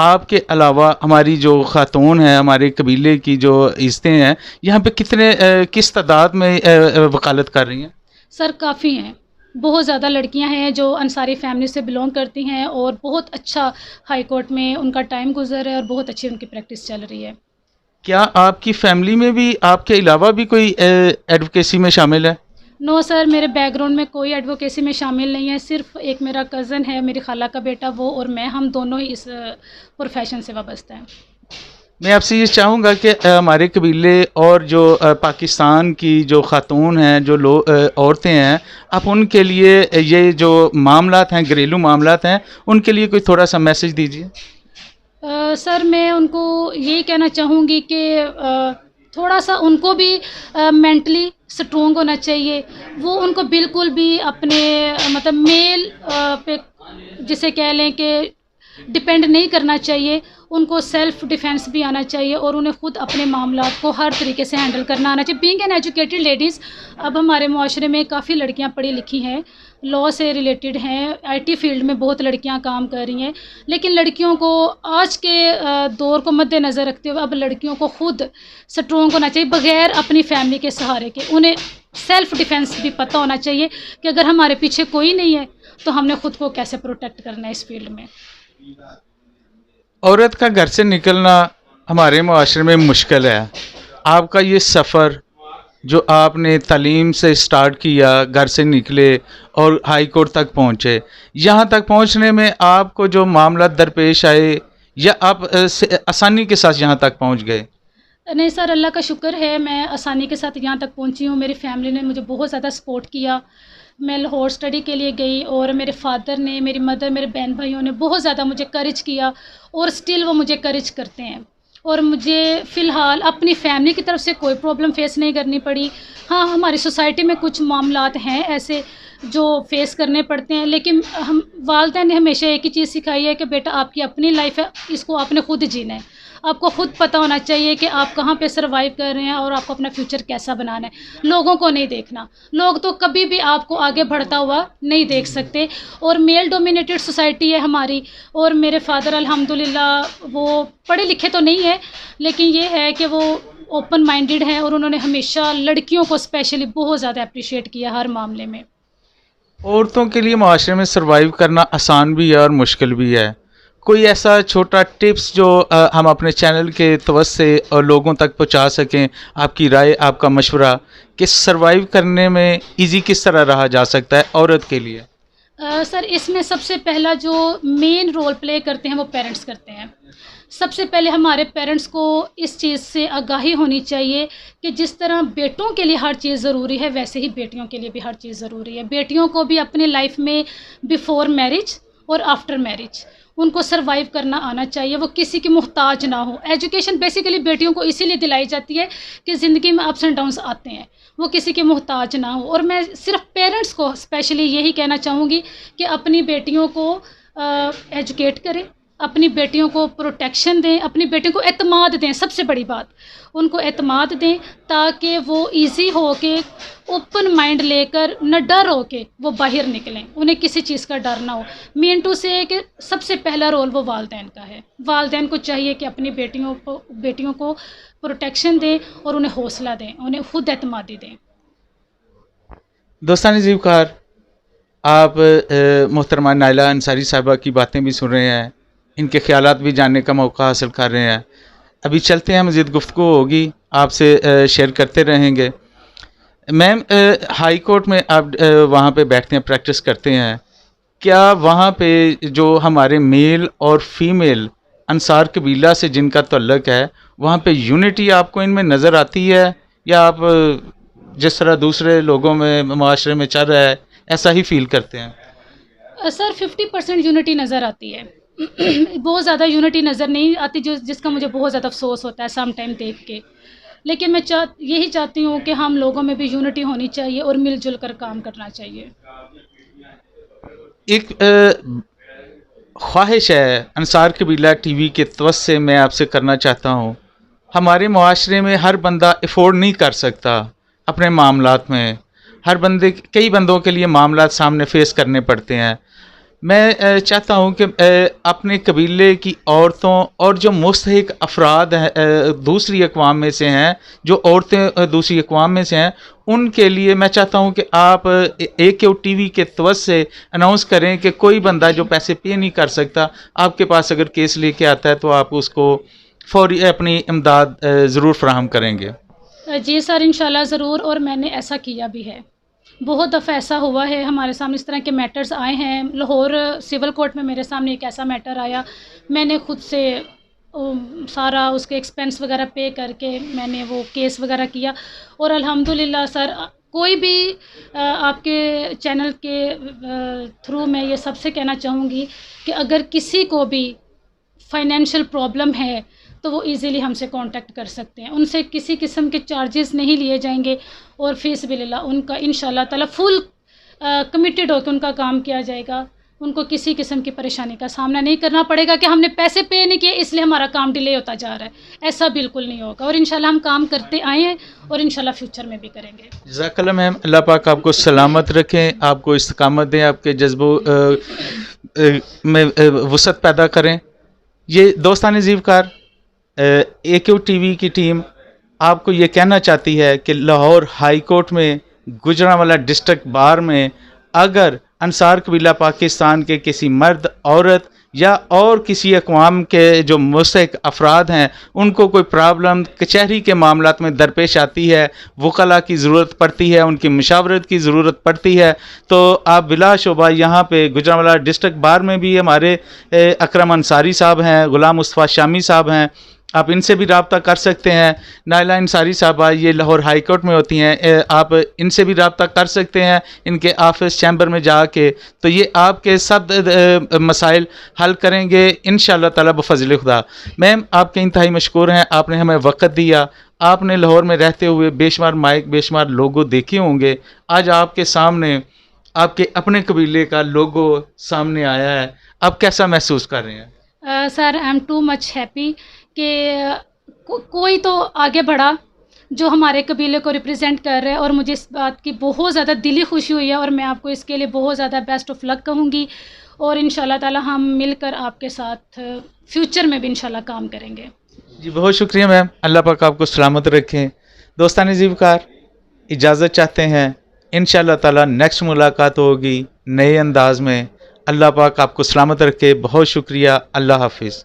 آپ کے علاوہ ہماری جو خاتون ہیں، ہمارے قبیلے کی جو عزتیں ہیں، یہاں پہ کس تعداد میں وکالت کر رہی ہیں؟ سر کافی ہیں، بہت زیادہ لڑکیاں ہیں جو انصاری فیملی سے بلونگ کرتی ہیں اور بہت اچھا ہائی کورٹ میں ان کا ٹائم گزر ہے اور بہت اچھی ان کی پریکٹس چل رہی ہے۔ کیا آپ کی فیملی میں بھی آپ کے علاوہ بھی کوئی ایڈوکیسی میں شامل ہے؟ نو سر، میرے بیک گراؤنڈ میں کوئی ایڈوکیسی میں شامل نہیں ہے، صرف ایک میرا کزن ہے، میری خالہ کا بیٹا، وہ اور میں، ہم دونوں ہی اس پروفیشن سے وابستہ ہیں۔ میں آپ سے یہ چاہوں گا کہ ہمارے قبیلے اور جو پاکستان کی جو خاتون ہیں، جو عورتیں ہیں، آپ ان کے لیے یہ جو معاملات ہیں، گھریلو معاملات ہیں، ان کے لیے کوئی تھوڑا سا میسج دیجیے۔ سر میں ان کو یہی کہنا چاہوں گی کہ تھوڑا سا ان کو بھی مینٹلی اسٹرونگ ہونا چاہیے، وہ ان کو بالکل بھی اپنے مطلب میل پہ جسے کہہ لیں کہ ڈپینڈ نہیں کرنا چاہیے، ان کو سیلف ڈیفینس بھی آنا چاہیے اور انہیں خود اپنے معاملات کو ہر طریقے سے ہینڈل کرنا آنا چاہیے۔ بینگ این ایجوکیٹڈ لیڈیز، اب ہمارے معاشرے میں کافی لڑکیاں پڑھی لکھی ہیں، لاء سے ریلیٹڈ ہیں، آئی ٹی فیلڈ میں بہت لڑکیاں کام کر رہی ہیں، لیکن لڑکیوں کو آج کے دور کو مد نظر رکھتے ہوئے اب لڑکیوں کو خود اسٹرونگ ہونا چاہیے، بغیر اپنی فیملی کے سہارے کے۔ انہیں سیلف ڈیفینس بھی پتہ ہونا چاہیے کہ اگر ہمارے پیچھے کوئی نہیں ہے تو ہم نے خود کو کیسے پروٹیکٹ کرنا ہے اس فیلڈ میں۔ عورت کا گھر سے نکلنا ہمارے معاشرے میں مشکل ہے۔ آپ کا یہ سفر جو آپ نے تعلیم سے سٹارٹ کیا، گھر سے نکلے اور ہائی کورٹ تک پہنچے، یہاں تک پہنچنے میں آپ کو جو معاملات درپیش آئے یا آپ آسانی کے ساتھ یہاں تک پہنچ گئے؟ نہیں سر، اللہ کا شکر ہے، میں آسانی کے ساتھ یہاں تک پہنچی ہوں۔ میری فیملی نے مجھے بہت زیادہ سپورٹ کیا، میں لاہور اسٹڈی کے لیے گئی اور میرے فادر نے، میری مدر، میرے بہن بھائیوں نے بہت زیادہ مجھے کرج کیا اور اسٹل وہ مجھے کرج کرتے ہیں، اور مجھے فی الحال اپنی فیملی کی طرف سے کوئی پرابلم فیس نہیں کرنی پڑی۔ ہاں، ہماری سوسائٹی میں کچھ معاملات ہیں ایسے جو فیس کرنے پڑتے ہیں، لیکن ہم والدین نے ہمیشہ ایک ہی چیز سکھائی ہے کہ بیٹا آپ کی اپنی لائف ہے، اس کو آپ نے خود جینا ہے، آپ کو خود پتہ ہونا چاہیے کہ آپ کہاں پہ سروائیو کر رہے ہیں اور آپ کو اپنا فیوچر کیسا بنانا ہے۔ لوگوں کو نہیں دیکھنا، لوگ تو کبھی بھی آپ کو آگے بڑھتا ہوا نہیں دیکھ سکتے، اور میل ڈومینیٹڈ سوسائٹی ہے ہماری، اور میرے فادر الحمدللہ وہ پڑھے لکھے تو نہیں ہے، لیکن یہ ہے کہ وہ اوپن مائنڈڈ ہیں اور انہوں نے ہمیشہ لڑکیوں کو اسپیشلی بہت زیادہ اپریشیٹ کیا ہر معاملے میں۔ عورتوں کے لیے معاشرے میں سروائیو کرنا آسان بھی ہے اور مشکل بھی ہے۔ کوئی ایسا چھوٹا ٹپس جو ہم اپنے چینل کے توسط سے اور لوگوں تک پہنچا سکیں، آپ کی رائے، آپ کا مشورہ کہ سروائیو کرنے میں ایزی کس طرح رہا جا سکتا ہے عورت کے لیے؟ سر اس میں سب سے پہلا جو مین رول پلے کرتے ہیں وہ پیرنٹس کرتے ہیں۔ سب سے پہلے ہمارے پیرنٹس کو اس چیز سے آگاہی ہونی چاہیے کہ جس طرح بیٹوں کے لیے ہر چیز ضروری ہے، ویسے ہی بیٹیوں کے لیے بھی ہر چیز ضروری ہے۔ بیٹیوں کو بھی اپنے لائف میں بیفور میرج اور آفٹر میرج ان کو سروائیو کرنا آنا چاہیے، وہ کسی کی محتاج نہ ہو۔ ایجوکیشن بیسیکلی بیٹیوں کو اسی لیے دلائی جاتی ہے کہ زندگی میں اپس اینڈ ڈاؤنس آتے ہیں، وہ کسی کے محتاج نہ ہو۔ اور میں صرف پیرنٹس کو اسپیشلی یہی کہنا چاہوں گی کہ اپنی بیٹیوں کو ایجوکیٹ کریں، اپنی بیٹیوں کو پروٹیکشن دیں، اپنی بیٹیوں کو اعتماد دیں، سب سے بڑی بات ان کو اعتماد دیں، تاکہ وہ ایزی ہو کے اوپن مائنڈ لے کر نہ ڈر ہو کے وہ باہر نکلیں، انہیں کسی چیز کا ڈر نہ ہو۔ مین ٹو سے کہ سب سے پہلا رول وہ والدین کا ہے، والدین کو چاہیے کہ اپنی بیٹیوں کو پروٹیکشن دیں اور انہیں حوصلہ دیں، انہیں خود اعتمادی دیں۔ دوستان زیوکار، آپ محترمہ نائلہ انصاری صاحبہ کی باتیں بھی سن رہے ہیں، ان کے خیالات بھی جاننے کا موقع حاصل کر رہے ہیں۔ ابھی چلتے ہیں، مزید گفتگو ہوگی، آپ سے شیئر کرتے رہیں گے۔ میم، ہائی کورٹ میں آپ وہاں پہ بیٹھتے ہیں، پریکٹس کرتے ہیں، کیا وہاں پہ جو ہمارے میل اور فیمیل انصار قبیلہ سے جن کا تعلق ہے، وہاں پہ یونٹی آپ کو ان میں نظر آتی ہے، یا آپ جس طرح دوسرے لوگوں میں معاشرے میں چل رہا ہے ایسا ہی فیل کرتے ہیں؟ سر 50% یونٹی نظر آتی ہے، بہت زیادہ یونٹی نظر نہیں آتی، جس کا مجھے بہت زیادہ افسوس ہوتا ہے سم ٹائم دیکھ کے، لیکن میں یہی چاہتی ہوں کہ ہم لوگوں میں بھی یونٹی ہونی چاہیے اور مل جل کر کام کرنا چاہیے۔ ایک خواہش ہے انصار قبیلہ ٹی وی کے توسط سے میں آپ سے کرنا چاہتا ہوں، ہمارے معاشرے میں ہر بندہ افورڈ نہیں کر سکتا اپنے معاملات میں، کئی بندوں کے لیے معاملات سامنے فیس کرنے پڑتے ہیں۔ میں چاہتا ہوں کہ اپنے قبیلے کی عورتوں اور جو مستحق افراد ہیں دوسری اقوام میں سے ہیں، جو عورتیں دوسری اقوام میں سے ہیں، ان کے لیے میں چاہتا ہوں کہ آپ AQ TV کے توسط سے اناؤنس کریں کہ کوئی بندہ جو پیسے پے نہیں کر سکتا، آپ کے پاس اگر کیس لے کے آتا ہے تو آپ اس کو فوری اپنی امداد ضرور فراہم کریں گے۔ جی سر، انشاءاللہ ضرور، اور میں نے ایسا کیا بھی ہے۔ بہت دفعہ ایسا ہوا ہے ہمارے سامنے، اس طرح کے میٹرز آئے ہیں۔ لاہور سول کورٹ میں میرے سامنے ایک ایسا میٹر آیا، میں نے خود سے سارا اس کے ایکسپینس وغیرہ پے کر کے میں نے وہ کیس وغیرہ کیا، اور الحمدللہ سر کوئی بھی آپ کے چینل کے تھرو میں یہ سب سے کہنا چاہوں گی کہ اگر کسی کو بھی فائنینشیل پرابلم ہے تو وہ ایزیلی ہم سے کانٹیکٹ کر سکتے ہیں، ان سے کسی قسم کے چارجز نہیں لیے جائیں گے، اور فی سبیل اللہ ان کا انشاءاللہ تعالی فل کمیٹیڈ ہو کے ان کا کام کیا جائے گا۔ ان کو کسی قسم کی پریشانی کا سامنا نہیں کرنا پڑے گا کہ ہم نے پیسے پے نہیں کیے اس لیے ہمارا کام ڈیلے ہوتا جا رہا ہے، ایسا بالکل نہیں ہوگا، اور انشاءاللہ ہم کام کرتے آئے ہیں اور انشاءاللہ فیوچر میں بھی کریں گے۔ جزاک اللہ میم، اللہ پاک آپ کو سلامت رکھیں، آپ کو استقامت دیں، آپ کے جذبوں میں وسعت پیدا کریں۔ یہ دوستان زیوکار، AQ TV کی ٹیم آپ کو یہ کہنا چاہتی ہے کہ لاہور ہائی کورٹ میں گجرانوالہ ڈسٹرکٹ بار میں اگر انصار قبیلہ پاکستان کے کسی مرد، عورت یا اور کسی اقوام کے جو مستحق افراد ہیں ان کو کوئی پرابلم کچہری کے معاملات میں درپیش آتی ہے، وکلاء کی ضرورت پڑتی ہے، ان کی مشاورت کی ضرورت پڑتی ہے، تو آپ بلا شبہ یہاں پہ گجرانوالہ ڈسٹرکٹ بار میں بھی ہمارے اکرم انصاری صاحب ہیں، غلام مصطفیٰ شامی صاحب ہیں، آپ ان سے بھی رابطہ کر سکتے ہیں۔ نائلہ انصاری صاحبہ یہ لاہور ہائی کورٹ میں ہوتی ہیں، آپ ان سے بھی رابطہ کر سکتے ہیں ان کے آفس چیمبر میں جا کے، تو یہ آپ کے سب مسائل حل کریں گے انشاءاللہ تعالی بفضل خدا۔ میم آپ کے انتہائی مشکور ہیں، آپ نے ہمیں وقت دیا، آپ نے لاہور میں رہتے ہوئے بے شمار مائک، بے شمار لوگو دیکھے ہوں گے، آج آپ کے سامنے آپ کے اپنے قبیلے کا لوگو سامنے آیا ہے، آپ کیسا محسوس کر رہے ہیں؟ Sir I am too much happy کہ کوئی تو آگے بڑھا جو ہمارے قبیلے کو ریپرزینٹ کر رہے ہیں، اور مجھے اس بات کی بہت زیادہ دلی خوشی ہوئی ہے، اور میں آپ کو اس کے لیے بہت زیادہ بیسٹ آف لک کہوں گی، اور انشاءاللہ تعالی ہم مل کر آپ کے ساتھ فیوچر میں بھی انشاءاللہ کام کریں گے۔ جی بہت شکریہ میم، اللہ پاک آپ کو سلامت رکھیں۔ دوستان زیوکار اجازت چاہتے ہیں، انشاءاللہ تعالی نیکسٹ ملاقات ہوگی نئے انداز میں۔ اللہ پاک آپ کو سلامت رکھے، بہت شکریہ، اللہ حافظ۔